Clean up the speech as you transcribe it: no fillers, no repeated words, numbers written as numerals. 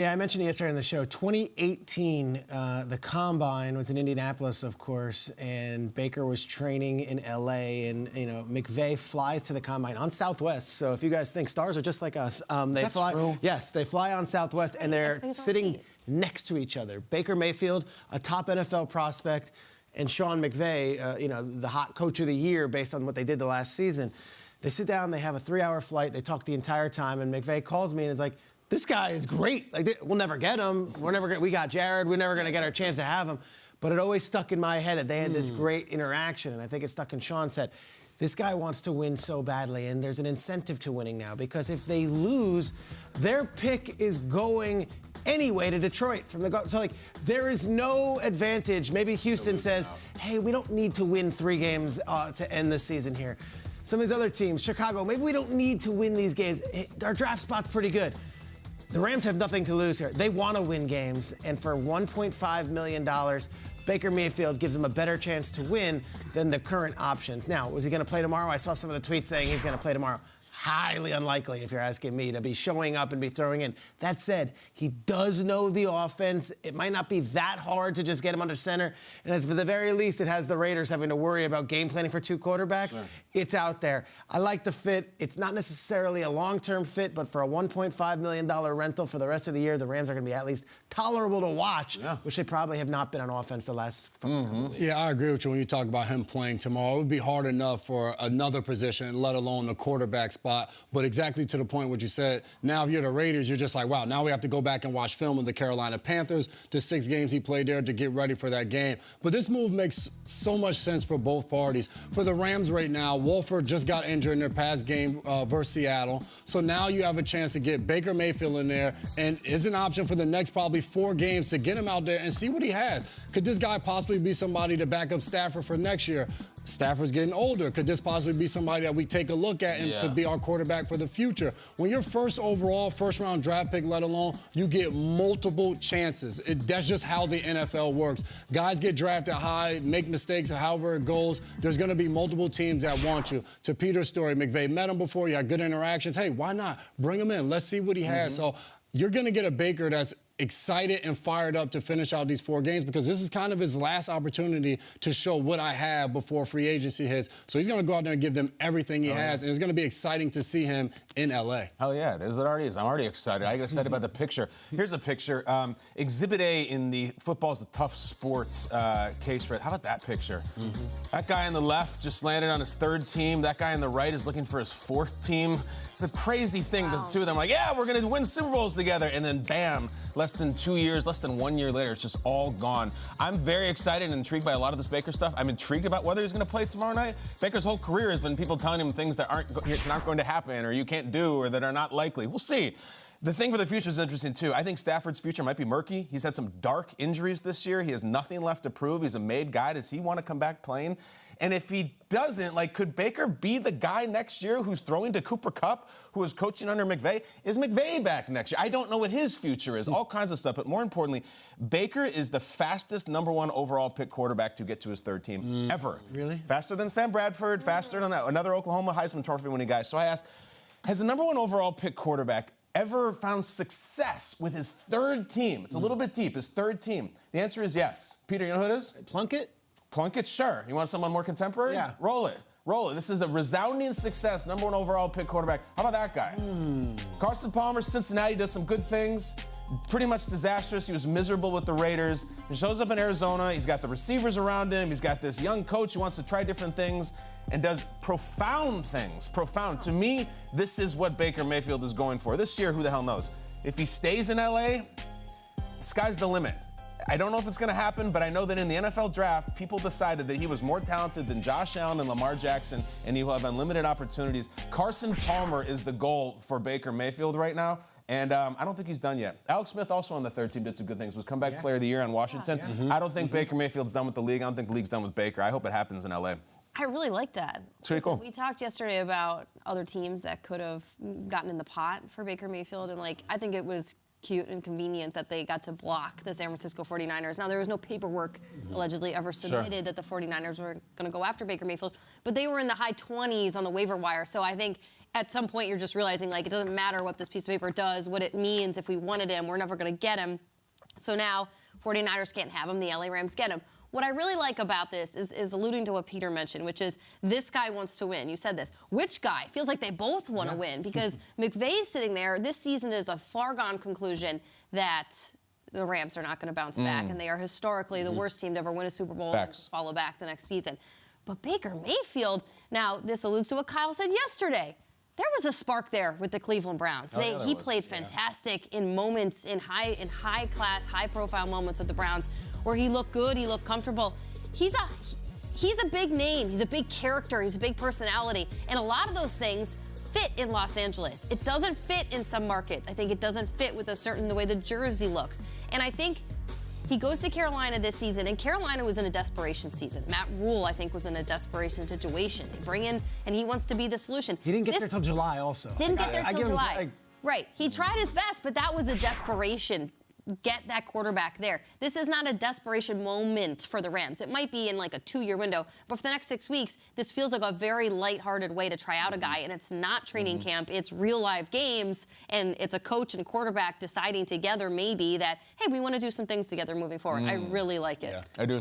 Yeah, I mentioned it yesterday on the show. 2018, the Combine was in Indianapolis, of course, and Baker was training in L.A., and, McVay flies to the Combine on Southwest. So if you guys think stars are just like us, they fly. True? Yes, they fly on Southwest, and they're sitting next to each other. Baker Mayfield, a top NFL prospect, and Sean McVay, the hot coach of the year based on what they did the last season. They sit down, they have a 3-hour flight, they talk the entire time, and McVay calls me and is like, this guy is great. Like, we'll never get him. We got Jared. We're never gonna get our chance to have him. But it always stuck in my head that they had this great interaction, and I think it stuck in Sean's head. This guy wants to win so badly, and there's an incentive to winning now, because if they lose, their pick is going anyway to Detroit from the go. So, there is no advantage. Maybe Houston says, hey, we don't need to win 3 games to end the season here. Some of these other teams, Chicago, maybe we don't need to win these games. Our draft spot's pretty good. The Rams have nothing to lose here. They want to win games, and for $1.5 million, Baker Mayfield gives them a better chance to win than the current options. Now, was he going to play tomorrow? I saw some of the tweets saying he's going to play tomorrow. Highly unlikely, if you're asking me, to be showing up and be throwing in. That said, he does know the offense. It might not be that hard to just get him under center. And at the very least, it has the Raiders having to worry about game planning for 2 quarterbacks. Sure. It's out there. I like the fit. It's not necessarily a long-term fit, but for a $1.5 million rental for the rest of the year, the Rams are going to be at least tolerable to watch, which they probably have not been on offense the last couple of years. Yeah, I agree with you when you talk about him playing tomorrow. It would be hard enough for another position, let alone the quarterback spot. But exactly to the point what you said, now if you're the Raiders, you're just like, wow, now we have to go back and watch film of the Carolina Panthers, the 6 games he played there to get ready for that game. But this move makes so much sense for both parties. For the Rams right now, Wolford just got injured in their past game versus Seattle. So now you have a chance to get Baker Mayfield in there, and is an option for the next probably 4 games to get him out there and see what he has. Could this guy possibly be somebody to back up Stafford for next year? Stafford's getting older. Could this possibly be somebody that we take a look at and could be our quarterback for the future? When you're first overall, first-round draft pick, let alone, you get multiple chances. That's just how the NFL works. Guys get drafted high, make mistakes, however it goes. There's going to be multiple teams that want you. To Peter's story, McVay met him before. You had good interactions. Hey, why not? Bring him in. Let's see what he has. So you're going to get a Baker that's excited and fired up to finish out these 4 games, because this is kind of his last opportunity to show what I have before free agency hits. So he's going to go out there and give them everything he has, and it's going to be exciting to see him in L.A. Hell yeah, it is. It already is. I'm already excited. I get excited about the picture. Here's a picture. Exhibit A in the football's a tough sport case for it. How about that picture? That guy on the left just landed on his 3rd team. That guy on the right is looking for his 4th team. It's a crazy thing. The 2 of them are like, yeah, we're going to win Super Bowls together. And then, bam, less than 2 years, less than 1 year later, it's just all gone. I'm very excited and intrigued by a lot of this Baker stuff. I'm intrigued about whether he's going to play tomorrow night. Baker's whole career has been people telling him things that it's not going to happen, or you can't do, or that are not likely. We'll see. The thing for the future is interesting, too. I think Stafford's future might be murky. He's had some dark injuries this year. He has nothing left to prove. He's a made guy. Does he want to come back playing? And if he doesn't, could Baker be the guy next year who's throwing to Cooper Kupp, who is coaching under McVay? Is McVay back next year? I don't know what his future is, all kinds of stuff. But more importantly, Baker is the fastest #1 overall pick quarterback to get to his 3rd team ever. Really? Faster than Sam Bradford, faster than another Oklahoma Heisman Trophy winning guy. So I asked, has the #1 overall pick quarterback ever found success with his 3rd team? It's a little bit deep, his 3rd team. The answer is yes. Peter, you know who it is? Plunkett? Plunkett, sure. You want someone more contemporary? Yeah. Roll it. Roll it. This is a resounding success, #1 overall pick quarterback. How about that guy? Carson Palmer, Cincinnati, does some good things. Pretty much disastrous. He was miserable with the Raiders. He shows up in Arizona. He's got the receivers around him. He's got this young coach who wants to try different things and does profound things. Profound. To me, this is what Baker Mayfield is going for. This year, who the hell knows? If he stays in L.A., the sky's the limit. I don't know if it's going to happen, but I know that in the NFL draft, people decided that he was more talented than Josh Allen and Lamar Jackson, and he will have unlimited opportunities. Carson Palmer is the goal for Baker Mayfield right now, and I don't think he's done yet. Alex Smith, also on the 3rd team, did some good things. Was comeback player of the year on Washington. I don't think Baker Mayfield's done with the league. I don't think the league's done with Baker. I hope it happens in L.A. I really like that. It's pretty cool. We talked yesterday about other teams that could have gotten in the pot for Baker Mayfield, and I think it was cute and convenient that they got to block the San Francisco 49ers. Now, there was no paperwork allegedly ever submitted that the 49ers were going to go after Baker Mayfield, but they were in the high 20s on the waiver wire. So I think at some point you're just realizing, like, it doesn't matter what this piece of paper does, what it means. If we wanted him, we're never going to get him. So now 49ers can't have him. The LA Rams get him. What I really like about this is alluding to what Peter mentioned, which is this guy wants to win. You said this. Which guy? Feels like they both want to win because McVay's sitting there. This season is a far-gone conclusion that the Rams are not going to bounce back, and they are historically the worst team to ever win a Super Bowl and follow back the next season. But Baker Mayfield, now this alludes to what Kyle said yesterday. There was a spark there with the Cleveland Browns. He played fantastic in moments, in high class, high profile moments with the Browns, where he looked good, he looked comfortable. He's a big name, he's a big character, he's a big personality, and a lot of those things fit in Los Angeles. It doesn't fit in some markets. I think it doesn't fit with the way the jersey looks. And I think he goes to Carolina this season, and Carolina was in a desperation season. Matt Rule, I think, was in a desperation situation. They bring in, and he wants to be the solution. He didn't get there till July also. Didn't get there till July. Right. He tried his best, but that was a desperation. Get that quarterback there. This is not a desperation moment for the Rams. It might be in like a 2-year window, but for the next 6 weeks, this feels like a very lighthearted way to try out a guy, and it's not training camp. It's real live games, and it's a coach and quarterback deciding together maybe that, hey, we want to do some things together moving forward. I really like it. Yeah, I do too.